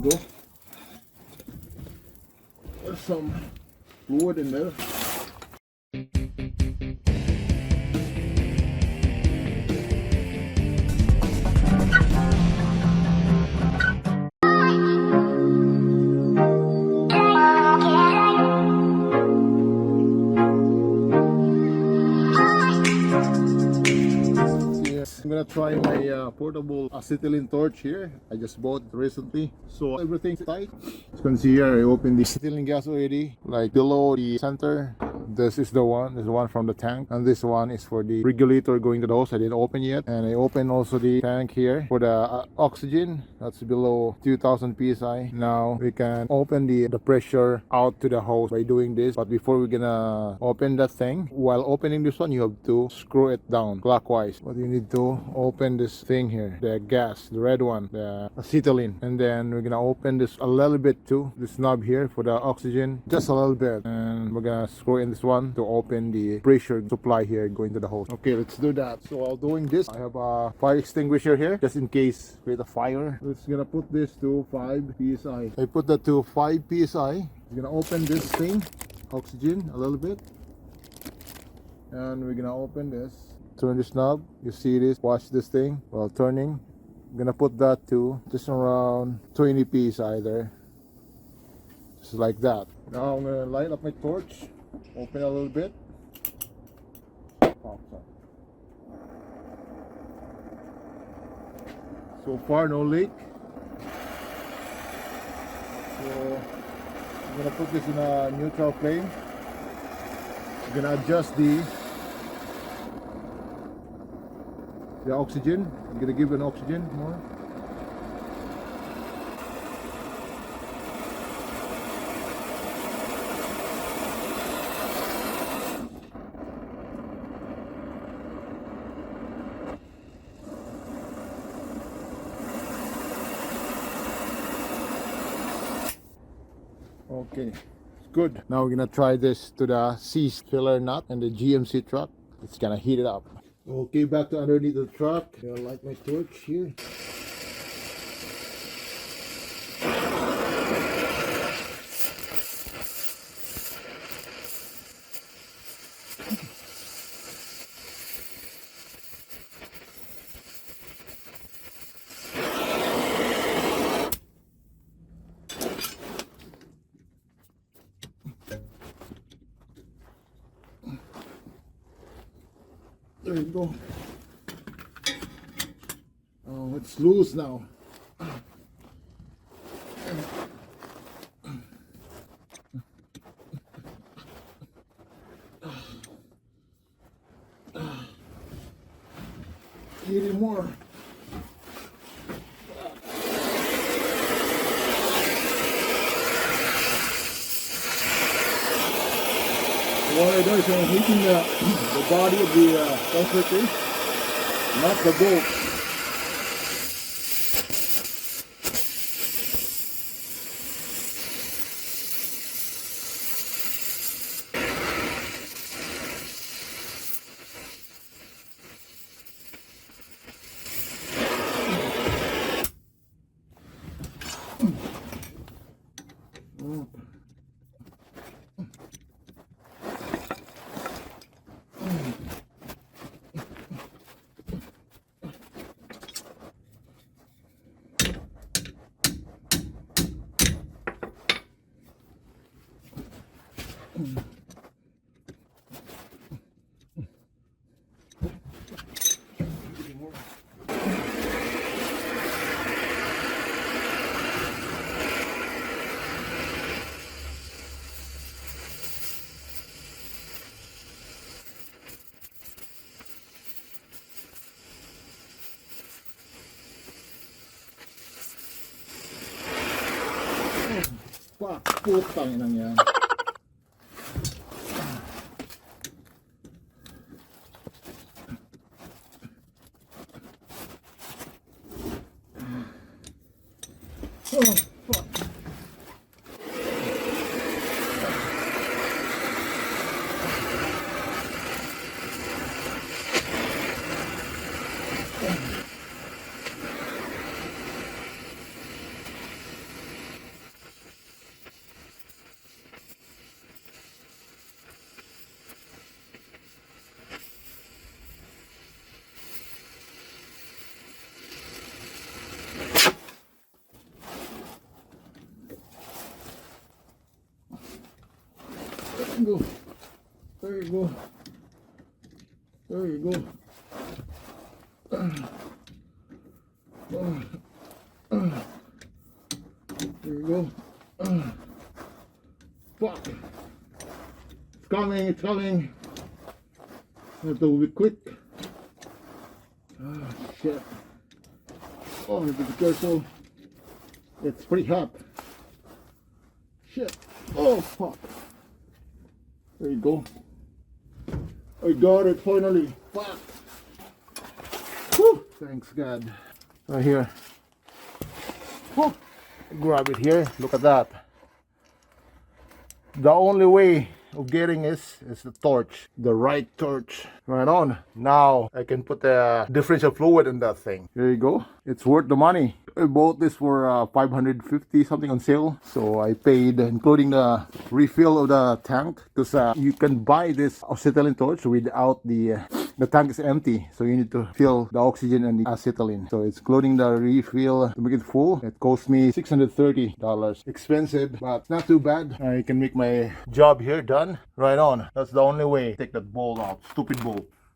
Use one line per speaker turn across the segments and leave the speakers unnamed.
go. There's some fluid in there. I'm gonna try my portable acetylene torch here. I just bought it recently, so everything's tight. As you can see here, I opened the acetylene gas already, like below the center. This is the one from the tank, and this one is for the regulator going to the hose. I didn't open yet, and I opened also the tank here for the oxygen. That's below 2000 psi. Now we can open the pressure out to the hose by doing this. But before we're gonna open that thing, while opening this one, you have to screw it down clockwise. But you need to open this thing here, the gas, the red one, the acetylene, and then we're gonna open this a little bit too, this knob here for the oxygen, just a little bit, and we're gonna screw in this one to open the pressure supply here going to the hose. Okay, let's do that. So while doing this, I have a fire extinguisher here just in case with a fire. Let's gonna put this to 5 psi. I put that to 5 psi. We're gonna open this thing, oxygen, a little bit, and we're gonna open this. Turn this knob, you see this, watch this thing while turning. I'm gonna put that to just around 20 psi there, just like that. Now I'm gonna light up my torch, open a little bit. So far no leak, so I'm gonna put this in a neutral flame. I'm gonna adjust the oxygen. I'm gonna give an oxygen more. Okay, it's good. Now we're gonna try this to the C filler nut and the GMC truck. It's gonna heat it up. Okay, back to underneath the truck. I'll light my torch here. There you go. Oh, it's loose now. Need it more. What I do is I'm heating the body of the concrete, not the bolts. Pak, putang inang yan. Oh, fuck. you go. There you go. There you go. There you go. Fuck. It's coming, it's coming. I have to be quick. Oh, shit. Oh, I have to be careful. It's pretty hot. Shit. Oh, fuck. There you go. I got it finally. Fuck. Whew. Thanks God. Right here. Whew. Grab it here. Look at that. The only way of getting this is the torch, the right torch. Right on. Now I can put the differential fluid in that thing. There you go. It's worth the money. I bought this for $550 something on sale, so I paid, including the refill of the tank, because you can buy this acetylene torch without the tank is empty, so you need to fill the oxygen and the acetylene. So it's including the refill to make it full. It cost me $630. Expensive, but not too bad. I can make my job here done. Right on. That's the only way. Take that bolt out. Stupid bolt.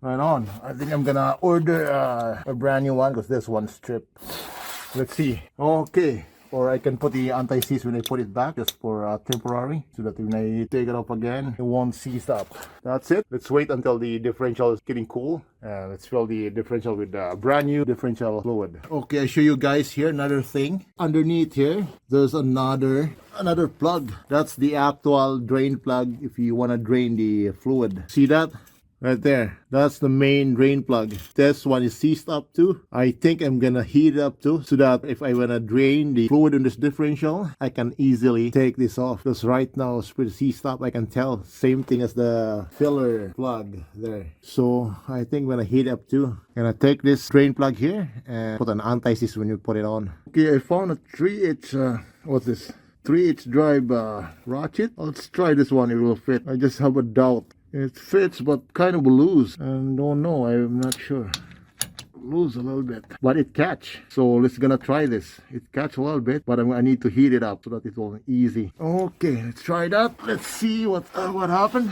Right on. I think I'm gonna order a brand new one because this one's stripped. Let's see. Okay. Or I can put the anti-seize when I put it back, just for temporary, so that when I take it off again, it won't seize up. That's it. Let's wait until the differential is getting cool. Let's fill the differential with brand new differential fluid. Okay, I show you guys here another thing. Underneath here, there's another plug. That's the actual drain plug if you want to drain the fluid. See that? Right there. That's the main drain plug. This one is seized up too. I think I'm gonna heat it up too, so that if I wanna drain the fluid in this differential, I can easily take this off. Because right now it's pretty seized up. I can tell. Same thing as the filler plug there. So I think I'm gonna heat it up too. Gonna take this drain plug here and put an anti-seize when you put it on. Okay, I found a 3H, what's this? 3H drive ratchet. Let's try this one, it will fit. I just have a doubt. It fits, but kind of loose. And don't know, I'm not sure. Loose a little bit, but it catch. So let's gonna try this. It catch a little bit, but I need to heat it up so that it will be easy. Okay, let's try that. Let's see what happened.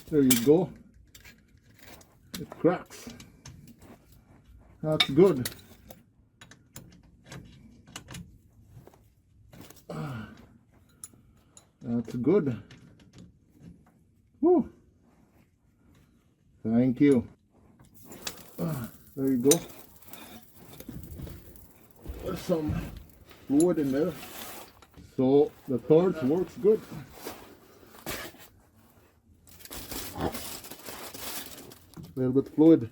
There you go. It cracks. That's good. That's good. Woo. Thank you. There you go. There's some fluid in there. So the torch works good. A little bit fluid.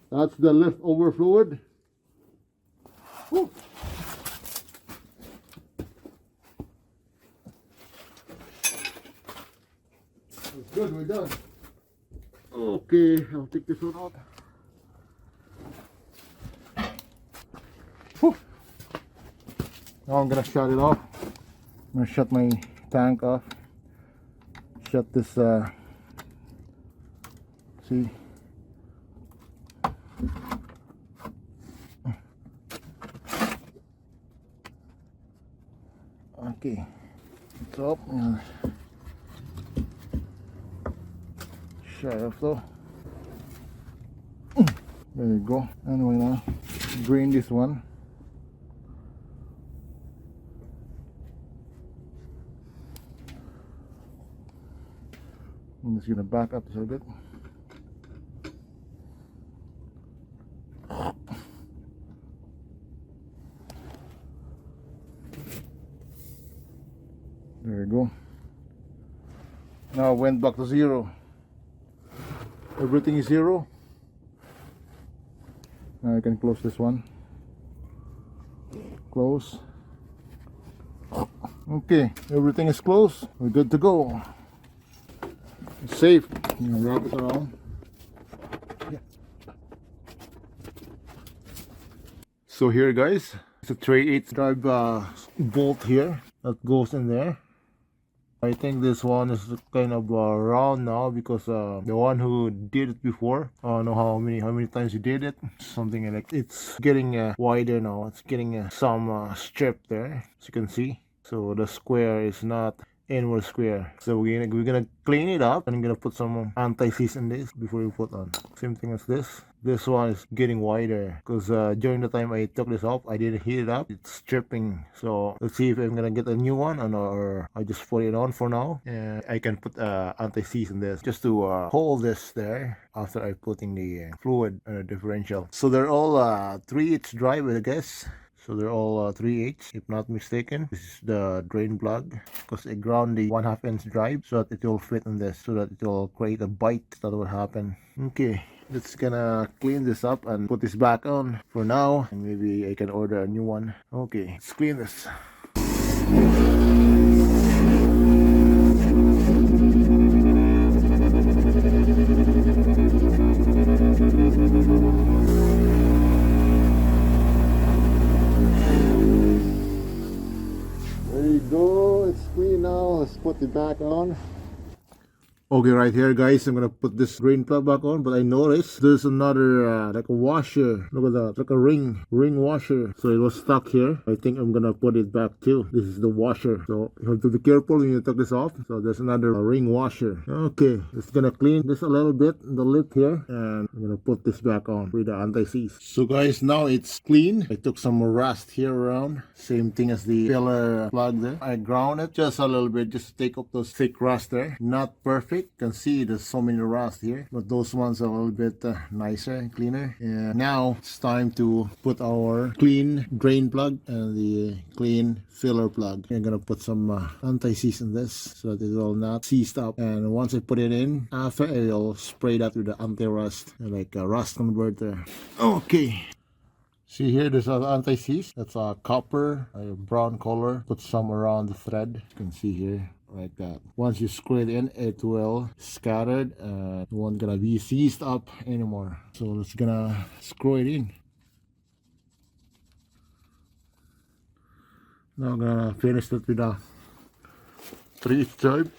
That's the leftover fluid. Woo. That's good, we're done. Okay, I'll take this one out. Whew. Now I'm gonna shut it off. I'm gonna shut my tank off. Shut this, see. Okay, it's up. Shut it off though. There you go. Anyway, now drain this one. I'm just gonna back up a little bit. There we go. Now it went back to zero. Everything is zero. Now I can close this one. Close. Okay, everything is closed. We're good to go. It's safe. You can wrap it around. Yeah. So here, guys, it's a 3/8 drive bolt here that goes in there. I think this one is kind of round now because the one who did it before, I don't know how many times he did it. Something like it's getting wider now. It's getting some strip there, as you can see. So the square is not inward square. So we're gonna clean it up and I'm gonna put some anti-seize in this before we put on. Same thing as this. This one is getting wider because during the time I took this off, I didn't heat it up. It's stripping. So let's see if I'm gonna get a new one or I just put it on for now. And I can put anti-seize in this just to hold this there after I putting the fluid differential. So they're all 3/8 drive, I guess. So they're all 3/8 if not mistaken. This is the drain plug because I ground the 1/2 inch drive so that it will fit in this, so that it will create a bite that will happen. Okay, let's gonna clean this up and put this back on for now, and maybe I can order a new one. Okay, let's clean this. Go, it's clean now. Let's put it back on. Okay, right here, guys, I'm gonna put this drain plug back on, but I noticed there's another like a washer. Look at that, like a ring washer. So it was stuck here. I think I'm gonna put it back too. This is the washer, so you have to be careful when you take this off. So there's another ring washer. Okay, it's gonna clean this a little bit, the lip here, and I'm gonna put this back on with the anti-seize. So guys, now it's clean. I took some rust here around, same thing as the filler plug there. I ground it just a little bit just to take up those thick rust there. Not perfect. You can see there's so many rust here, but those ones are a little bit nicer and cleaner. And now it's time to put our clean drain plug and the clean filler plug. I'm gonna put some anti-seize in this so that it will not seized up, and once I put it in, after I'll spray that with the anti-rust, like a rust converter. Okay, see here, there's an anti-seize. That's a copper, a brown color. Put some around the thread. You can see here, like that. Once you screw it in, it will scattered and it won't gonna be seized up anymore. So let's gonna screw it in. Now I'm gonna finish it with a 3/8 drive.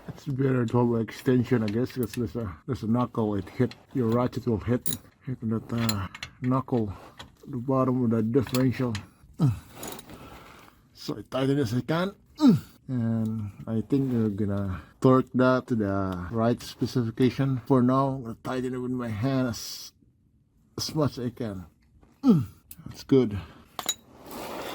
It's better to have an extension, I guess, because there's a knuckle. It hit your ratchet will hit that knuckle at the bottom of the differential. So I tighten as I can, and I think we're gonna torque that to the right specification. For now, I'm gonna tighten it with my hand as much as I can. That's good.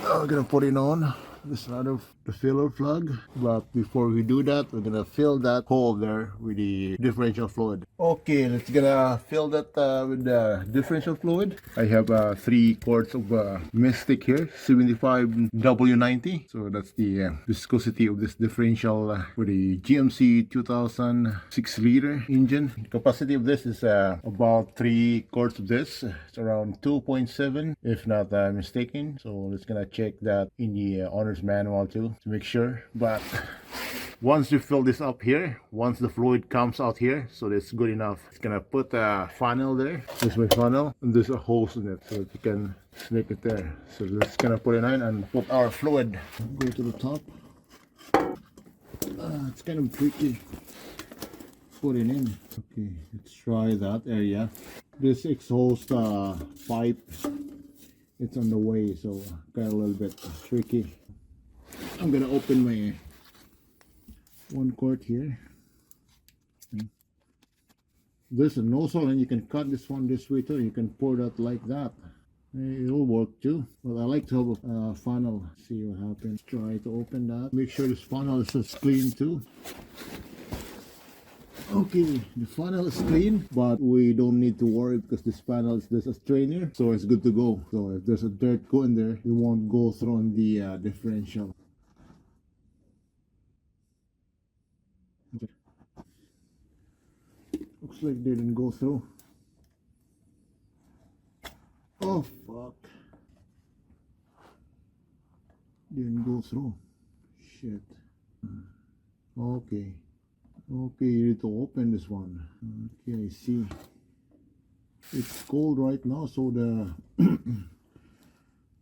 Now we're gonna put it on. This is out of the filler plug, but before we do that, we're gonna fill that hole there with the differential fluid. Okay, let's gonna fill that with the differential fluid. I have 3 quarts of Mystic here, 75 W90. So that's the viscosity of this differential for the GMC 2006 liter engine. The capacity of this is about 3 quarts of this. It's around 2.7 if not mistaken. So let's gonna check that in the owner's manual too to make sure. But once you fill this up here, once the fluid comes out here, so that's good enough. It's gonna put a funnel there. There's my funnel, and there's a hose in it so that you can snake it there. So let's gonna put it in and put our fluid. Go to the top. It's kind of tricky. Put it in. Okay, let's try that area. This exhaust pipe, it's on the way, so kind of a little bit tricky. I'm gonna open my 1 quart here. There's a nozzle, and you can cut this one this way too. You can pour that like that. It'll work too, but I like to have a funnel. See what happens. Try to open that. Make sure this funnel is clean too. Okay, the funnel is clean, but we don't need to worry because this panel is just a strainer, so it's good to go. So if there's a dirt go in there, it won't go through on the differential. Okay. Looks like they didn't go through. Oh fuck. Didn't go through. Shit. Okay. Okay, you need to open this one. Okay, I see. It's cold right now, so the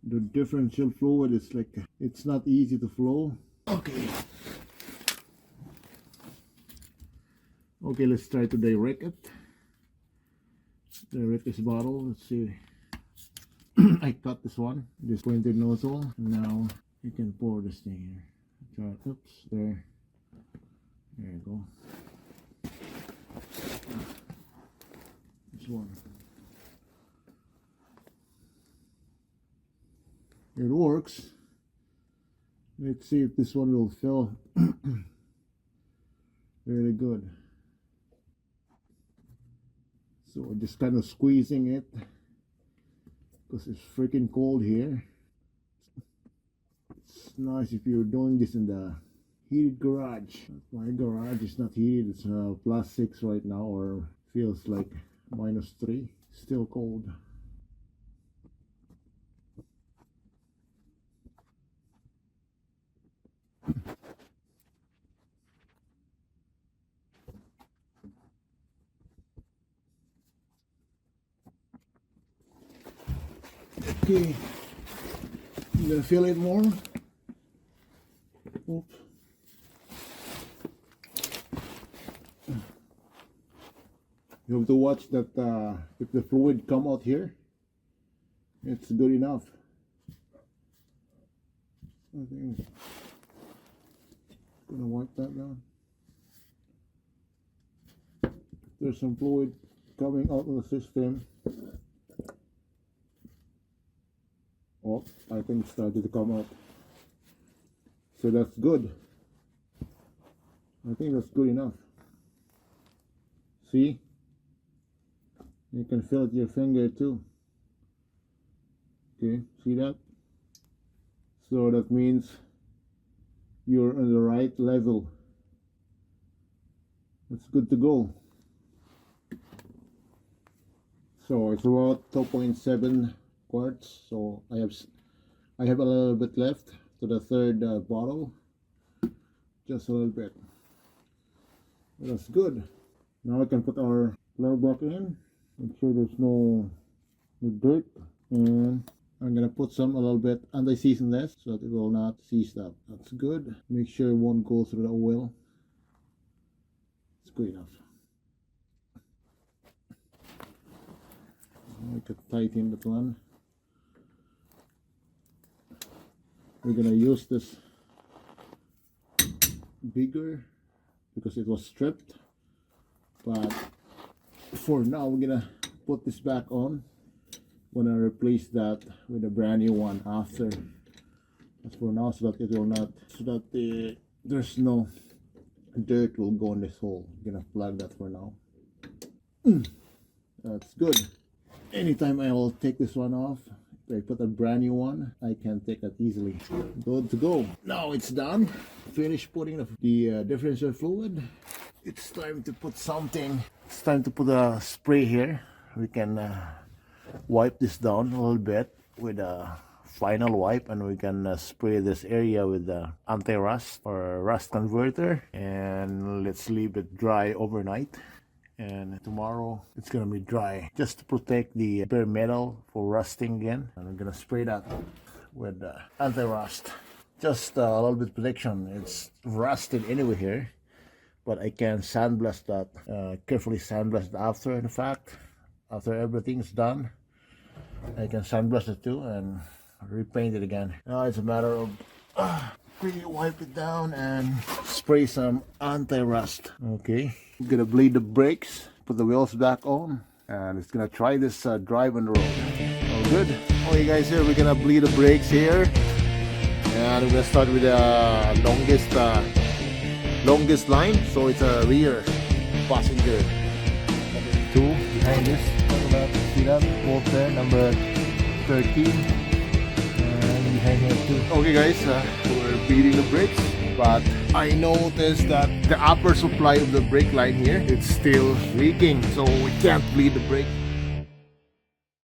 the differential fluid is like, it's not easy to flow. Okay. Okay, let's try to direct it. Direct this bottle. Let's see. I cut this one, this pointed nozzle. Now you can pour this thing here. Try, oops, there. There you go. This one. It works. Let's see if this one will fill. Really good. So just kind of squeezing it because it's freaking cold here. It's nice if you're doing this in the heated garage. My garage is not heated, it's +6 right now, or feels like -3. Still cold. Okay, I'm gonna fill it more. Oops. You have to watch that if the fluid come out here, it's good enough. I think I'm gonna wipe that down. There's some fluid coming out of the system. Oh, I think it started to come out. So that's good. I think that's good enough. See? You can feel it with your finger too. Okay, see that? So that means you're on the right level. It's good to go. So it's about 2.7 quarts. So I have a little bit left to the third bottle. Just a little bit. That's good. Now we can put our flour block in. Make sure there's no dirt, and I'm gonna put a little bit anti-seasonless so that it will not seize up. That's good. Make sure it won't go through the oil. It's good enough. I could tighten that one. We're gonna use this bigger because it was stripped, but for now we're gonna put this back on. I'm gonna replace that with a brand new one after. That's for now, so that it will not, so that there's no dirt will go in this hole. I'm gonna plug that for now. That's good. Anytime I will take this one off, if I put a brand new one, I can take it easily. Good to go. Now it's done. Finished putting the differential fluid. It's time to put something. It's time to put a spray here. We can wipe this down a little bit with a final wipe, and we can spray this area with the anti-rust or rust converter, and let's leave it dry overnight. And tomorrow it's gonna be dry, just to protect the bare metal for rusting again. And I'm gonna spray that with anti-rust, just a little bit protection. It's rusted anyway here, but I can sandblast that, carefully sandblast after the fact. After everything's done, I can sandblast it too and repaint it again. Now it's a matter of wipe it down and spray some anti-rust. Okay, I'm gonna bleed the brakes, put the wheels back on, and it's gonna try this drive on the road. All good. Okay guys, here we're gonna bleed the brakes here, and we're gonna start with the longest line. So it's a rear passenger. Number 2 behind this. See that? Bolt there, number 13. And behind here too. Okay guys, we're bleeding the brakes, but I noticed that the upper supply of the brake line here, it's still leaking, so we can't bleed the brake.